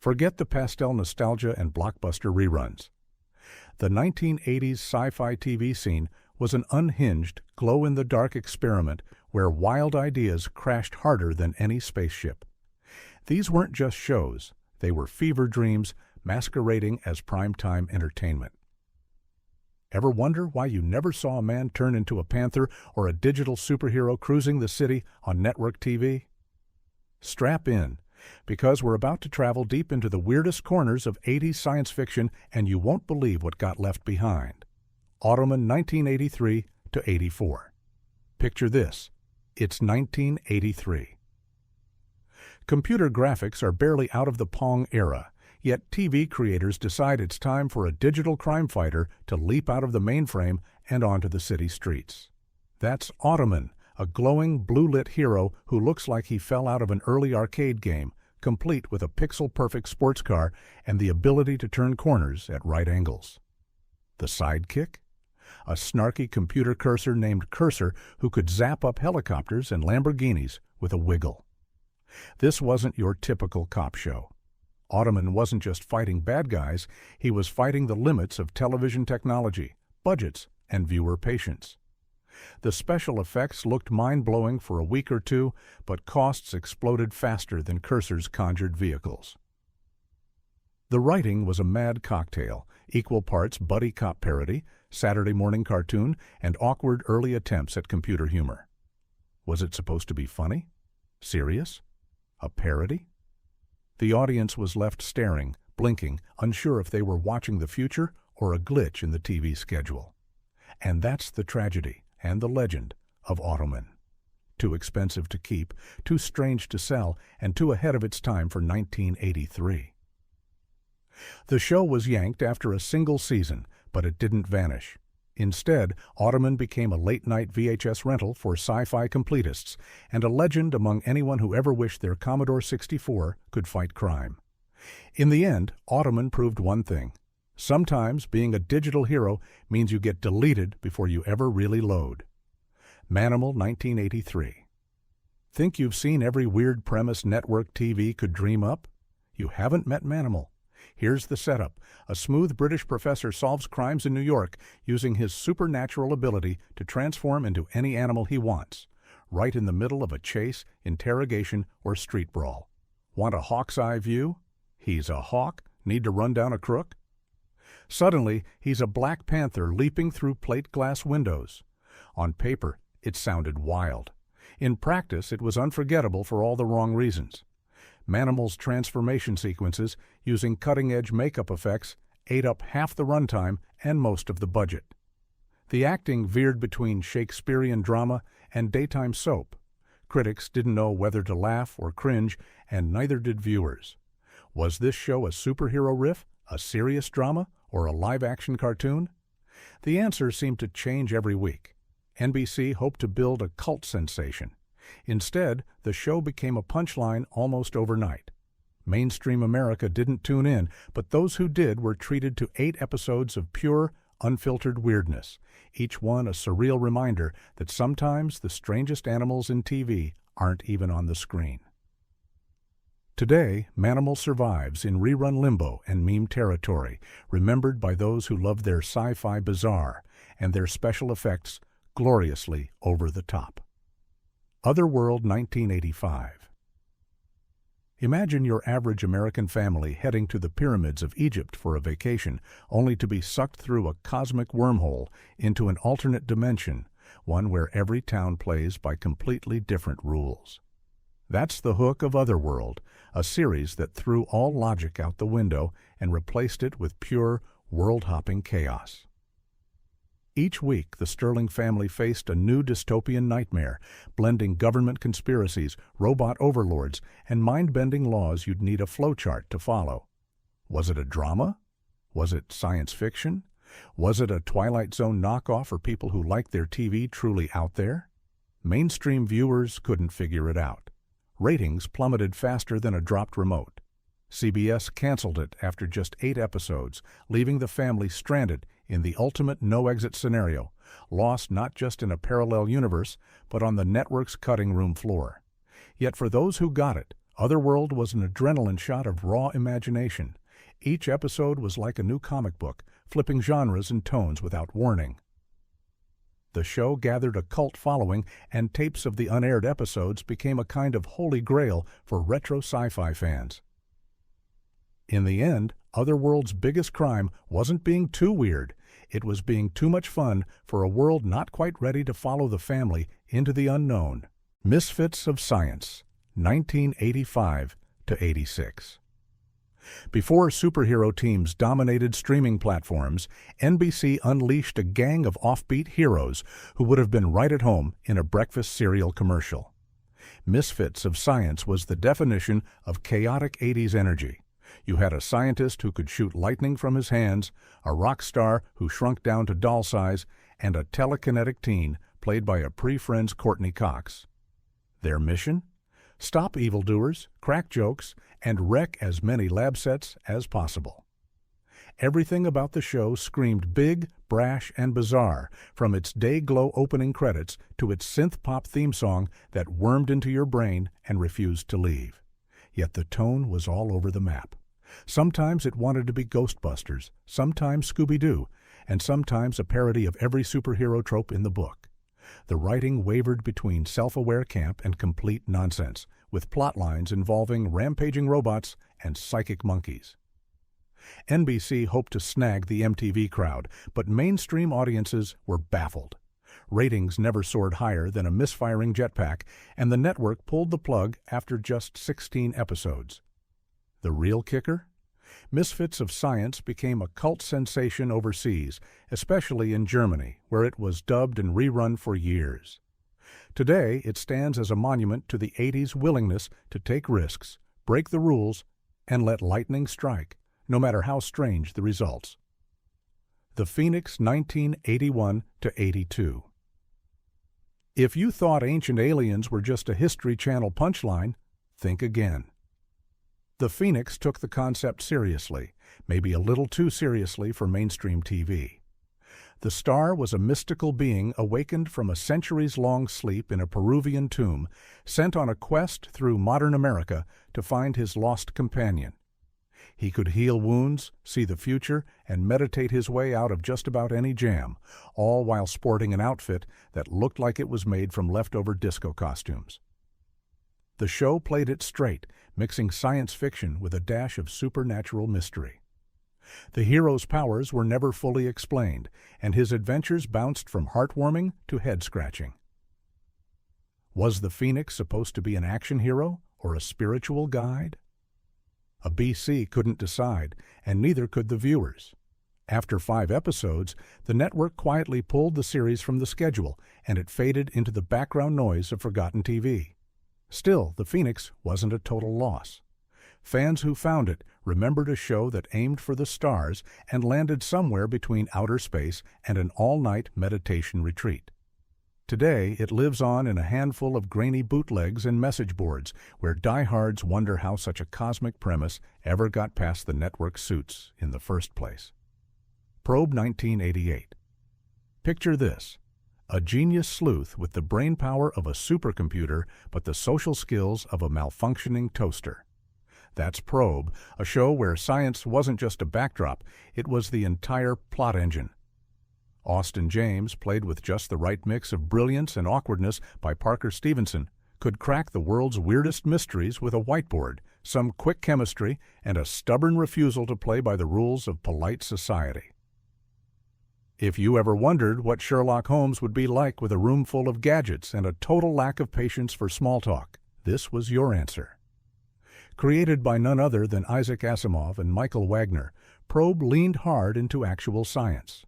Forget the pastel nostalgia and blockbuster reruns. The 1980s sci-fi TV scene was an unhinged, glow-in-the-dark experiment where wild ideas crashed harder than any spaceship. These weren't just shows, they were fever dreams masquerading as primetime entertainment. Ever wonder why you never saw a man turn into a panther or a digital superhero cruising the city on network TV? Strap in, because we're about to travel deep into the weirdest corners of 80s science fiction, and you won't believe what got left behind. Ottoman 1983 to 84. Picture this. It's 1983. Computer graphics are barely out of the Pong era, yet TV creators decide it's time for a digital crime fighter to leap out of the mainframe and onto the city streets. That's Ottoman, a glowing, blue-lit hero who looks like he fell out of an early arcade game, complete with a pixel-perfect sports car and the ability to turn corners at right angles. The sidekick? A snarky computer cursor named Cursor who could zap up helicopters and Lamborghinis with a wiggle. This wasn't your typical cop show. Ottoman wasn't just fighting bad guys, he was fighting the limits of television technology, budgets, and viewer patience. The special effects looked mind-blowing for a week or two, but costs exploded faster than Cursor's conjured vehicles. The writing was a mad cocktail, equal parts buddy cop parody, Saturday morning cartoon, and awkward early attempts at computer humor. Was it supposed to be funny? Serious? A parody? The audience was left staring, blinking, unsure if they were watching the future or a glitch in the TV schedule. And that's the tragedy and the legend of Ottoman. Too expensive to keep, too strange to sell, and too ahead of its time for 1983. The show was yanked after a single season, but it didn't vanish. Instead, Ottoman became a late-night VHS rental for sci-fi completists and a legend among anyone who ever wished their Commodore 64 could fight crime. In the end, Ottoman proved one thing. Sometimes being a digital hero means you get deleted before you ever really load. Manimal 1983. Think you've seen every weird premise network TV could dream up? You haven't met Manimal. Here's the setup. A smooth British professor solves crimes in New York using his supernatural ability to transform into any animal he wants, right in the middle of a chase, interrogation, or street brawl. Want a hawk's eye view? He's a hawk? Need to run down a crook? Suddenly, he's a Black Panther leaping through plate glass windows. On paper, it sounded wild. In practice, it was unforgettable for all the wrong reasons. Manimal's transformation sequences, using cutting-edge makeup effects, ate up half the runtime and most of the budget. The acting veered between Shakespearean drama and daytime soap. Critics didn't know whether to laugh or cringe, and neither did viewers. Was this show a superhero riff, a serious drama, or a live-action cartoon? The answer seemed to change every week. NBC hoped to build a cult sensation. Instead, the show became a punchline almost overnight. Mainstream America didn't tune in, but those who did were treated to 8 episodes of pure, unfiltered weirdness, each one a surreal reminder that sometimes the strangest animals in TV aren't even on the screen. Today, Manimal survives in rerun limbo and meme territory, remembered by those who love their sci-fi bizarre and their special effects gloriously over the top. Otherworld 1985. Imagine your average American family heading to the pyramids of Egypt for a vacation, only to be sucked through a cosmic wormhole into an alternate dimension, one where every town plays by completely different rules. That's the hook of Otherworld, a series that threw all logic out the window and replaced it with pure, world-hopping chaos. Each week, the Sterling family faced a new dystopian nightmare, blending government conspiracies, robot overlords, and mind-bending laws you'd need a flowchart to follow. Was it a drama? Was it science fiction? Was it a Twilight Zone knockoff for people who like their TV truly out there? Mainstream viewers couldn't figure it out. Ratings plummeted faster than a dropped remote. CBS canceled it after just 8 episodes, leaving the family stranded in the ultimate no-exit scenario, lost not just in a parallel universe, but on the network's cutting room floor. Yet for those who got it, Otherworld was an adrenaline shot of raw imagination. Each episode was like a new comic book, flipping genres and tones without warning. The show gathered a cult following, and tapes of the unaired episodes became a kind of holy grail for retro sci-fi fans. In the end, Otherworld's biggest crime wasn't being too weird. It was being too much fun for a world not quite ready to follow the family into the unknown. Misfits of Science, 1985 to 86. Before superhero teams dominated streaming platforms, NBC unleashed a gang of offbeat heroes who would have been right at home in a breakfast cereal commercial. Misfits of Science was the definition of chaotic 80s energy. You had a scientist who could shoot lightning from his hands, a rock star who shrunk down to doll size, and a telekinetic teen played by a pre-Friends Courtney Cox. Their mission? Stop evildoers, crack jokes, and wreck as many lab sets as possible. Everything about the show screamed big, brash, and bizarre, from its day-glow opening credits to its synth-pop theme song that wormed into your brain and refused to leave. Yet the tone was all over the map. Sometimes it wanted to be Ghostbusters, sometimes Scooby-Doo, and sometimes a parody of every superhero trope in the book. The writing wavered between self-aware camp and complete nonsense, with plot lines involving rampaging robots and psychic monkeys. NBC hoped to snag the MTV crowd, but mainstream audiences were baffled. Ratings never soared higher than a misfiring jetpack, and the network pulled the plug after just 16 episodes. The real kicker? Misfits of Science became a cult sensation overseas, especially in Germany, where it was dubbed and rerun for years. Today, it stands as a monument to the 80s willingness to take risks, break the rules, and let lightning strike, no matter how strange the results. The Phoenix, 1981 to 82. If you thought Ancient Aliens were just a History Channel punchline, think again. The Phoenix took the concept seriously, maybe a little too seriously for mainstream TV. The star was a mystical being awakened from a centuries-long sleep in a Peruvian tomb, sent on a quest through modern America to find his lost companion. He could heal wounds, see the future, and meditate his way out of just about any jam, all while sporting an outfit that looked like it was made from leftover disco costumes. The show played it straight, mixing science fiction with a dash of supernatural mystery. The hero's powers were never fully explained, and his adventures bounced from heartwarming to head-scratching. Was the Phoenix supposed to be an action hero or a spiritual guide? A BC couldn't decide, and neither could the viewers. After 5 episodes, the network quietly pulled the series from the schedule, and it faded into the background noise of forgotten TV. Still, the Phoenix wasn't a total loss. Fans who found it remembered a show that aimed for the stars and landed somewhere between outer space and an all-night meditation retreat. Today, it lives on in a handful of grainy bootlegs and message boards where diehards wonder how such a cosmic premise ever got past the network suits in the first place. Probe 1988. Picture this: a genius sleuth with the brainpower of a supercomputer but the social skills of a malfunctioning toaster. That's Probe, a show where science wasn't just a backdrop, it was the entire plot engine. Austin James, played with just the right mix of brilliance and awkwardness by Parker Stevenson, could crack the world's weirdest mysteries with a whiteboard, some quick chemistry, and a stubborn refusal to play by the rules of polite society. If you ever wondered what Sherlock Holmes would be like with a room full of gadgets and a total lack of patience for small talk, this was your answer. Created by none other than Isaac Asimov and Michael Wagner, Probe leaned hard into actual science.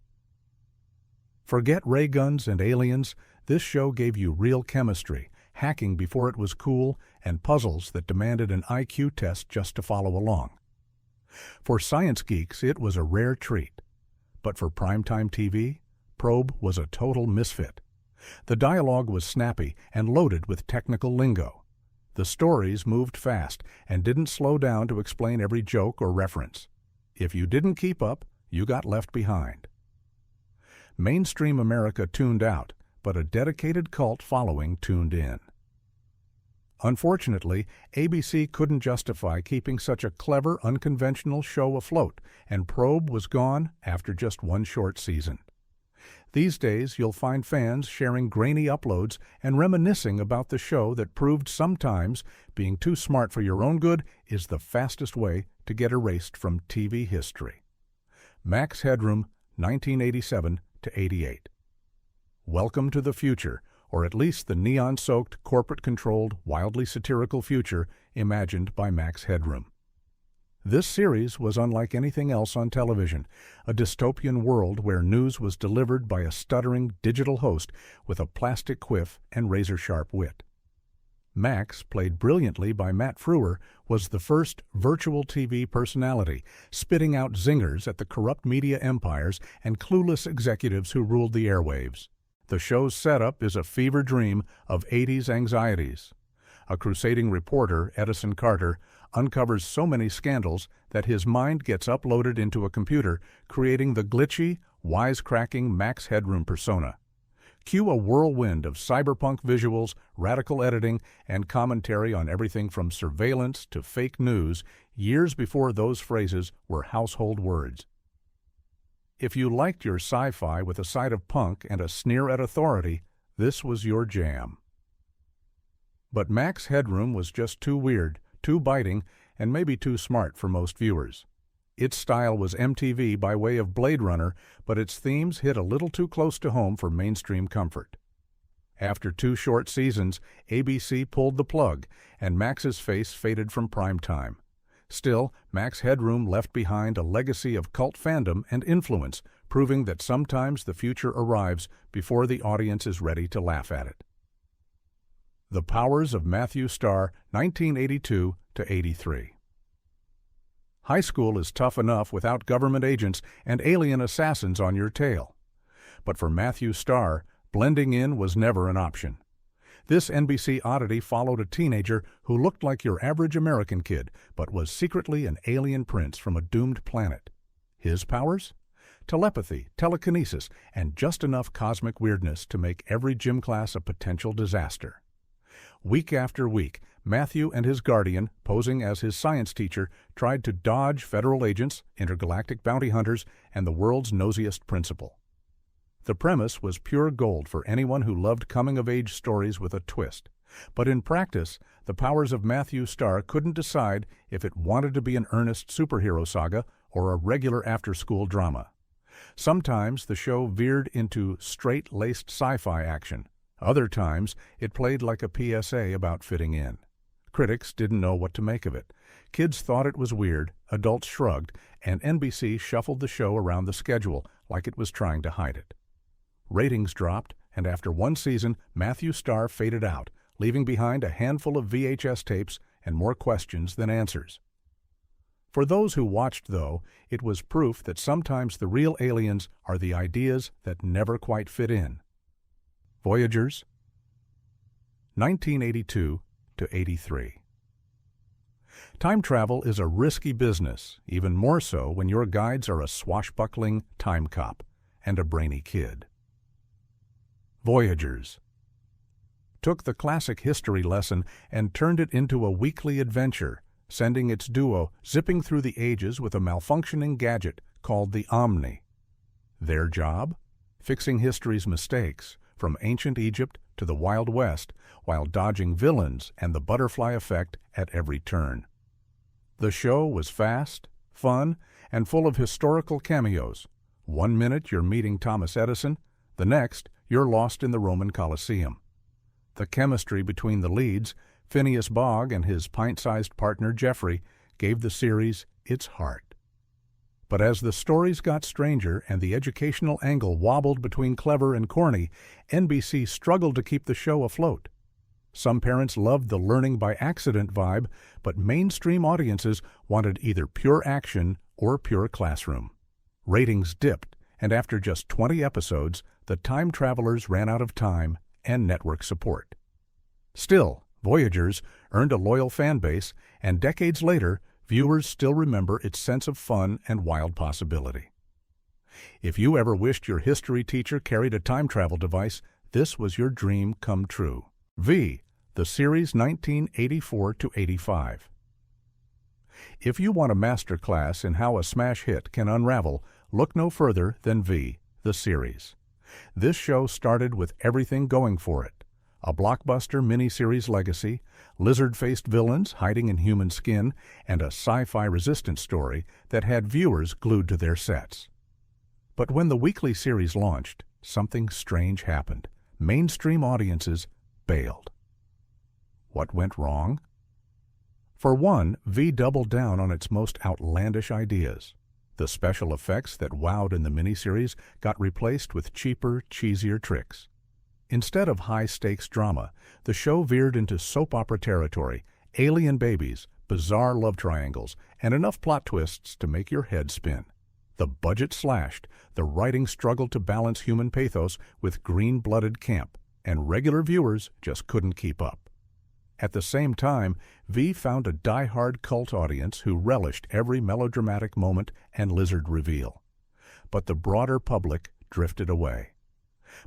Forget ray guns and aliens, this show gave you real chemistry, hacking before it was cool, and puzzles that demanded an IQ test just to follow along. For science geeks, it was a rare treat. But for primetime TV, Probe was a total misfit. The dialogue was snappy and loaded with technical lingo. The stories moved fast and didn't slow down to explain every joke or reference. If you didn't keep up, you got left behind. Mainstream America tuned out, but a dedicated cult following tuned in. Unfortunately, ABC couldn't justify keeping such a clever, unconventional show afloat, and Probe was gone after just one short season. These days, you'll find fans sharing grainy uploads and reminiscing about the show that proved sometimes being too smart for your own good is the fastest way to get erased from TV history. Max Headroom, 1987 to 88. Welcome to the future, or at least the neon-soaked, corporate-controlled, wildly satirical future imagined by Max Headroom. This series was unlike anything else on television, a dystopian world where news was delivered by a stuttering digital host with a plastic quiff and razor-sharp wit. Max, played brilliantly by Matt Frewer, was the first virtual TV personality, spitting out zingers at the corrupt media empires and clueless executives who ruled the airwaves. The show's setup is a fever dream of 80s anxieties. A crusading reporter, Edison Carter, uncovers so many scandals that his mind gets uploaded into a computer, creating the glitchy, wisecracking Max Headroom persona. Cue a whirlwind of cyberpunk visuals, radical editing, and commentary on everything from surveillance to fake news, years before those phrases were household words. If you liked your sci-fi with a side of punk and a sneer at authority, this was your jam. But Max Headroom was just too weird, too biting, and maybe too smart for most viewers. Its style was MTV by way of Blade Runner, but its themes hit a little too close to home for mainstream comfort. After 2 short seasons, ABC pulled the plug, and Max's face faded from prime time. Still, Max Headroom left behind a legacy of cult fandom and influence, proving that sometimes the future arrives before the audience is ready to laugh at it. The Powers of Matthew Starr, 1982 to 83. High school is tough enough without government agents and alien assassins on your tail. But for Matthew Starr, blending in was never an option. This NBC oddity followed a teenager who looked like your average American kid, but was secretly an alien prince from a doomed planet. His powers? Telepathy, telekinesis, and just enough cosmic weirdness to make every gym class a potential disaster. Week after week, Matthew and his guardian, posing as his science teacher, tried to dodge federal agents, intergalactic bounty hunters, and the world's nosiest principal. The premise was pure gold for anyone who loved coming-of-age stories with a twist. But in practice, the Powers of Matthew Starr couldn't decide if it wanted to be an earnest superhero saga or a regular after-school drama. Sometimes the show veered into straight-laced sci-fi action. Other times, it played like a PSA about fitting in. Critics didn't know what to make of it. Kids thought it was weird, adults shrugged, and NBC shuffled the show around the schedule like it was trying to hide it. Ratings dropped, and after 1 season, Matthew Starr faded out, leaving behind a handful of VHS tapes and more questions than answers. For those who watched, though, it was proof that sometimes the real aliens are the ideas that never quite fit in. Voyagers, 1982 to 83. Time travel is a risky business, even more so when your guides are a swashbuckling time cop and a brainy kid. Voyagers took the classic history lesson and turned it into a weekly adventure, sending its duo zipping through the ages with a malfunctioning gadget called the Omni. Their job? Fixing history's mistakes, from ancient Egypt to the Wild West, while dodging villains and the butterfly effect at every turn. The show was fast, fun, and full of historical cameos. 1 minute you're meeting Thomas Edison, the next you're lost in the Roman Colosseum. The chemistry between the leads, Phineas Bogg and his pint-sized partner Jeffrey, gave the series its heart. But as the stories got stranger and the educational angle wobbled between clever and corny, NBC struggled to keep the show afloat. Some parents loved the learning by accident vibe, but mainstream audiences wanted either pure action or pure classroom. Ratings dipped, and after just 20 episodes, the time travelers ran out of time and network support. Still, Voyagers earned a loyal fan base, and decades later, viewers still remember its sense of fun and wild possibility. If you ever wished your history teacher carried a time travel device, this was your dream come true. V, the series 1984 to 85. If you want a masterclass in how a smash hit can unravel, look no further than V, the series. This show started with everything going for it. A blockbuster miniseries legacy, lizard-faced villains hiding in human skin, and a sci-fi resistance story that had viewers glued to their sets. But when the weekly series launched, something strange happened. Mainstream audiences bailed. What went wrong? For one, V doubled down on its most outlandish ideas. The special effects that wowed in the miniseries got replaced with cheaper, cheesier tricks. Instead of high-stakes drama, the show veered into soap opera territory, alien babies, bizarre love triangles, and enough plot twists to make your head spin. The budget slashed, the writing struggled to balance human pathos with green-blooded camp, and regular viewers just couldn't keep up. At the same time, V found a die-hard cult audience who relished every melodramatic moment and lizard reveal. But the broader public drifted away.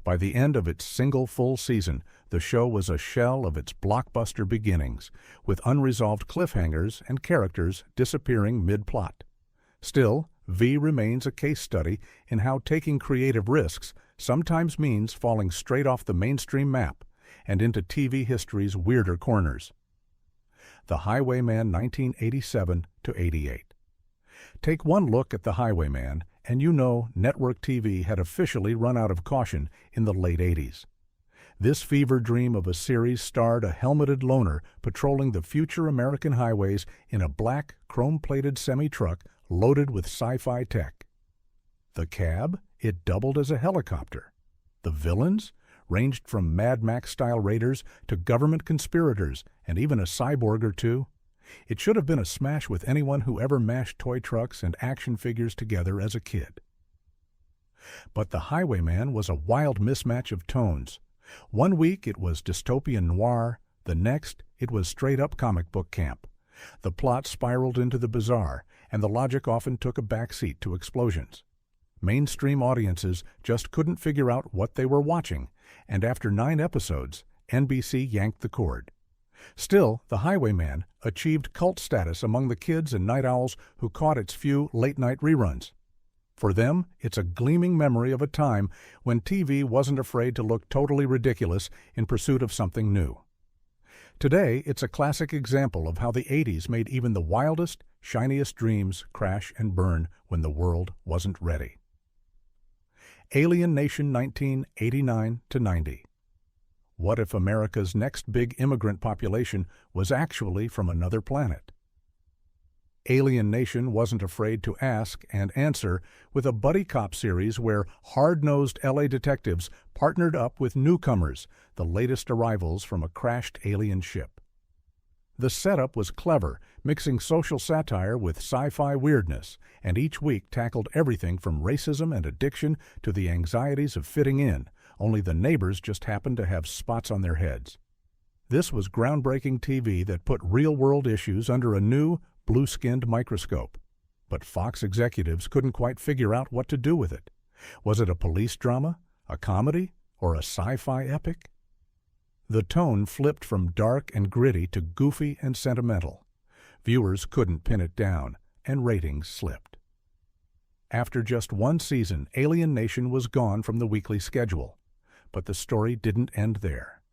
By the end of its single full season, the show was a shell of its blockbuster beginnings, with unresolved cliffhangers and characters disappearing mid-plot. Still, V remains a case study in how taking creative risks sometimes means falling straight off the mainstream map and into TV history's weirder corners. The Highwayman 1987 to 88. Take one look at The Highwayman, and you know network TV had officially run out of caution in the late 80s. This fever dream of a series starred a helmeted loner patrolling the future American highways in a black, chrome-plated semi-truck loaded with sci-fi tech. The cab? It doubled as a helicopter. The villains? Ranged from Mad Max-style raiders to government conspirators and even a cyborg or two. It should have been a smash with anyone who ever mashed toy trucks and action figures together as a kid. But The Highwayman was a wild mismatch of tones. One week it was dystopian noir, the next it was straight-up comic book camp. The plot spiraled into the bizarre, and the logic often took a backseat to explosions. Mainstream audiences just couldn't figure out what they were watching, and after 9 episodes, NBC yanked the cord. Still, The Highwayman achieved cult status among the kids and night owls who caught its few late-night reruns. For them, it's a gleaming memory of a time when TV wasn't afraid to look totally ridiculous in pursuit of something new. Today, it's a classic example of how the 80s made even the wildest, shiniest dreams crash and burn when the world wasn't ready. Alien Nation 1989 to 90. What if America's next big immigrant population was actually from another planet? Alien Nation wasn't afraid to ask and answer with a buddy cop series where hard-nosed LA detectives partnered up with newcomers, the latest arrivals from a crashed alien ship. The setup was clever, mixing social satire with sci-fi weirdness, and each week tackled everything from racism and addiction to the anxieties of fitting in, only the neighbors just happened to have spots on their heads. This was groundbreaking TV that put real-world issues under a new, blue-skinned microscope. But Fox executives couldn't quite figure out what to do with it. Was it a police drama, a comedy, or a sci-fi epic? The tone flipped from dark and gritty to goofy and sentimental. Viewers couldn't pin it down, and ratings slipped. After just one season, Alien Nation was gone from the weekly schedule. But the story didn't end there.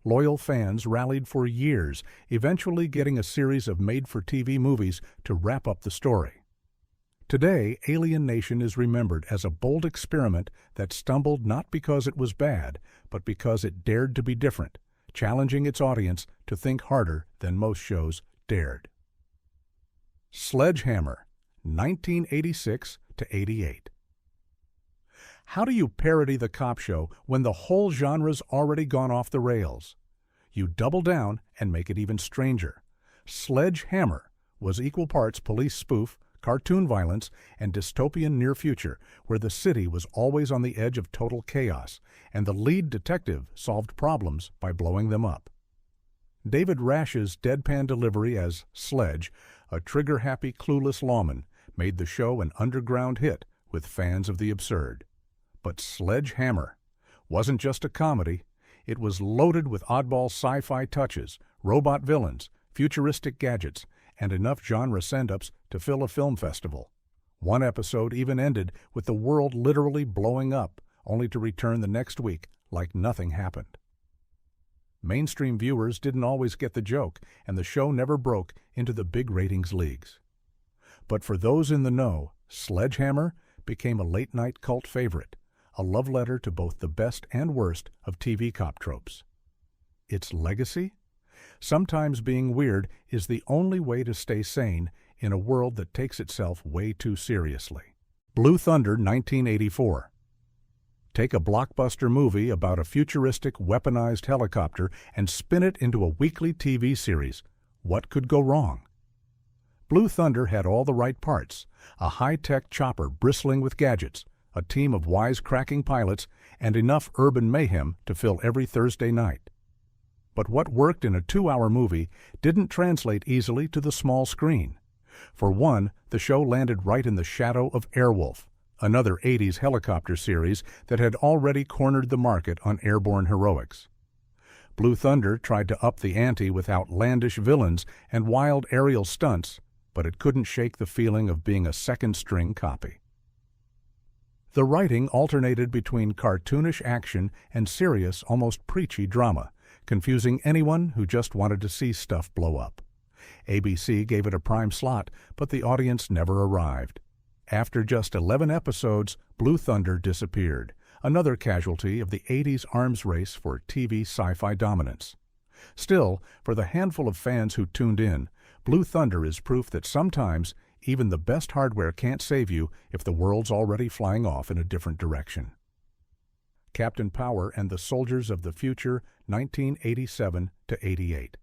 Loyal fans rallied for years, eventually getting a series of made-for-TV movies to wrap up the story. Today, Alien Nation is remembered as a bold experiment that stumbled not because it was bad, but because it dared to be different, challenging its audience to think harder than most shows dared. Sledgehammer, 1986 to 88. How do you parody the cop show when the whole genre's already gone off the rails? You double down and make it even stranger. Sledgehammer was equal parts police spoof, cartoon violence, and dystopian near future, where the city was always on the edge of total chaos, and the lead detective solved problems by blowing them up. David Rash's deadpan delivery as Sledge, a trigger-happy, clueless lawman, made the show an underground hit with fans of the absurd. But Sledgehammer wasn't just a comedy. It was loaded with oddball sci-fi touches, robot villains, futuristic gadgets, and enough genre send-ups to fill a film festival. One episode even ended with the world literally blowing up, only to return the next week like nothing happened. Mainstream viewers didn't always get the joke, and the show never broke into the big ratings leagues. But for those in the know, Sledgehammer became a late-night cult favorite, a love letter to both the best and worst of TV cop tropes. Its legacy? Sometimes being weird is the only way to stay sane in a world that takes itself way too seriously. Blue Thunder, 1984. Take a blockbuster movie about a futuristic weaponized helicopter and spin it into a weekly TV series. What could go wrong? Blue Thunder had all the right parts: a high-tech chopper bristling with gadgets, a team of wisecracking pilots, and enough urban mayhem to fill every Thursday night. But what worked in a 2-hour movie didn't translate easily to the small screen. For one, the show landed right in the shadow of Airwolf, another 80s helicopter series that had already cornered the market on airborne heroics. Blue Thunder tried to up the ante with outlandish villains and wild aerial stunts, but it couldn't shake the feeling of being a second-string copy. The writing alternated between cartoonish action and serious, almost preachy drama, confusing anyone who just wanted to see stuff blow up. ABC gave it a prime slot, but the audience never arrived. After just 11 episodes, Blue Thunder disappeared, another casualty of the 80s arms race for TV sci-fi dominance. Still, for the handful of fans who tuned in, Blue Thunder is proof that sometimes even the best hardware can't save you if the world's already flying off in a different direction. Captain Power and the Soldiers of the Future, 1987-88.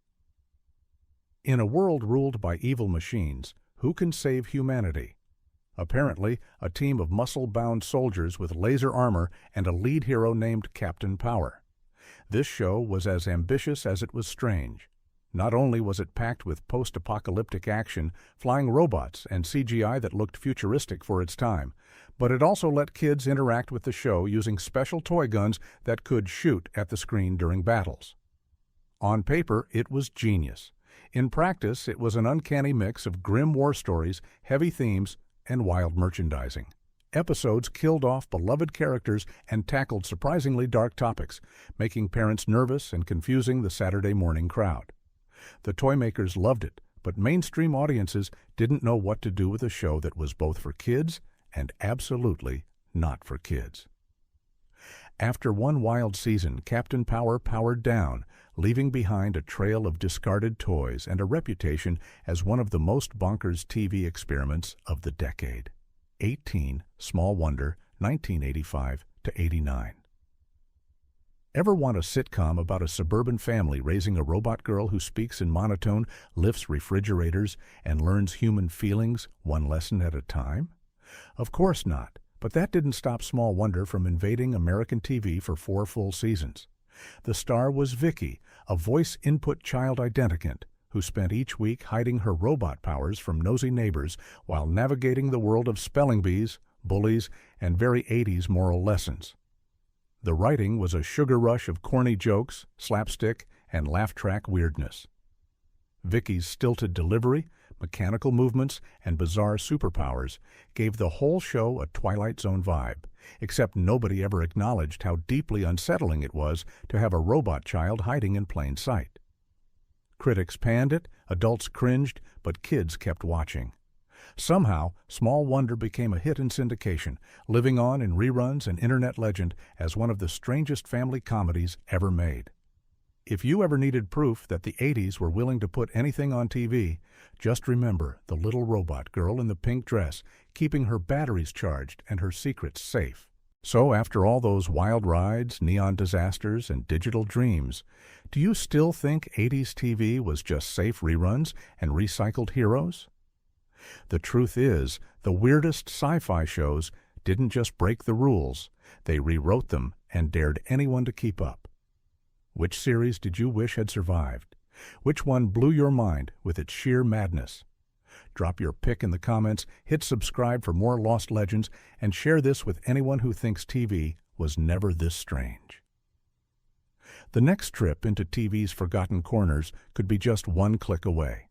In a world ruled by evil machines, who can save humanity? Apparently, a team of muscle-bound soldiers with laser armor and a lead hero named Captain Power. This show was as ambitious as it was strange. Not only was it packed with post-apocalyptic action, flying robots, and CGI that looked futuristic for its time, but it also let kids interact with the show using special toy guns that could shoot at the screen during battles. On paper, it was genius. In practice, it was an uncanny mix of grim war stories, heavy themes, and wild merchandising. Episodes killed off beloved characters and tackled surprisingly dark topics, making parents nervous and confusing the Saturday morning crowd. The toy makers loved it, but mainstream audiences didn't know what to do with a show that was both for kids and absolutely not for kids. After one wild season, Captain Power powered down, leaving behind a trail of discarded toys and a reputation as one of the most bonkers TV experiments of the decade. 18, Small Wonder, 1985-89. Ever want a sitcom about a suburban family raising a robot girl who speaks in monotone, lifts refrigerators, and learns human feelings one lesson at a time? Of course not, but that didn't stop Small Wonder from invading American TV for 4 full seasons. The star was Vicky, a voice input child identicant, who spent each week hiding her robot powers from nosy neighbors while navigating the world of spelling bees, bullies, and very 80s moral lessons. The writing was a sugar rush of corny jokes, slapstick, and laugh-track weirdness. Vicky's stilted delivery, mechanical movements, and bizarre superpowers gave the whole show a Twilight Zone vibe, except nobody ever acknowledged how deeply unsettling it was to have a robot child hiding in plain sight. Critics panned it, adults cringed, but kids kept watching. Somehow, Small Wonder became a hit in syndication, living on in reruns and internet legend as one of the strangest family comedies ever made. If you ever needed proof that the 80s were willing to put anything on TV, just remember the little robot girl in the pink dress, keeping her batteries charged and her secrets safe. So after all those wild rides, neon disasters, and digital dreams, do you still think 80s TV was just safe reruns and recycled heroes? The truth is, the weirdest sci-fi shows didn't just break the rules, they rewrote them and dared anyone to keep up. Which series did you wish had survived? Which one blew your mind with its sheer madness? Drop your pick in the comments, hit subscribe for more Lost Legends, and share this with anyone who thinks TV was never this strange. The next trip into TV's forgotten corners could be just one click away.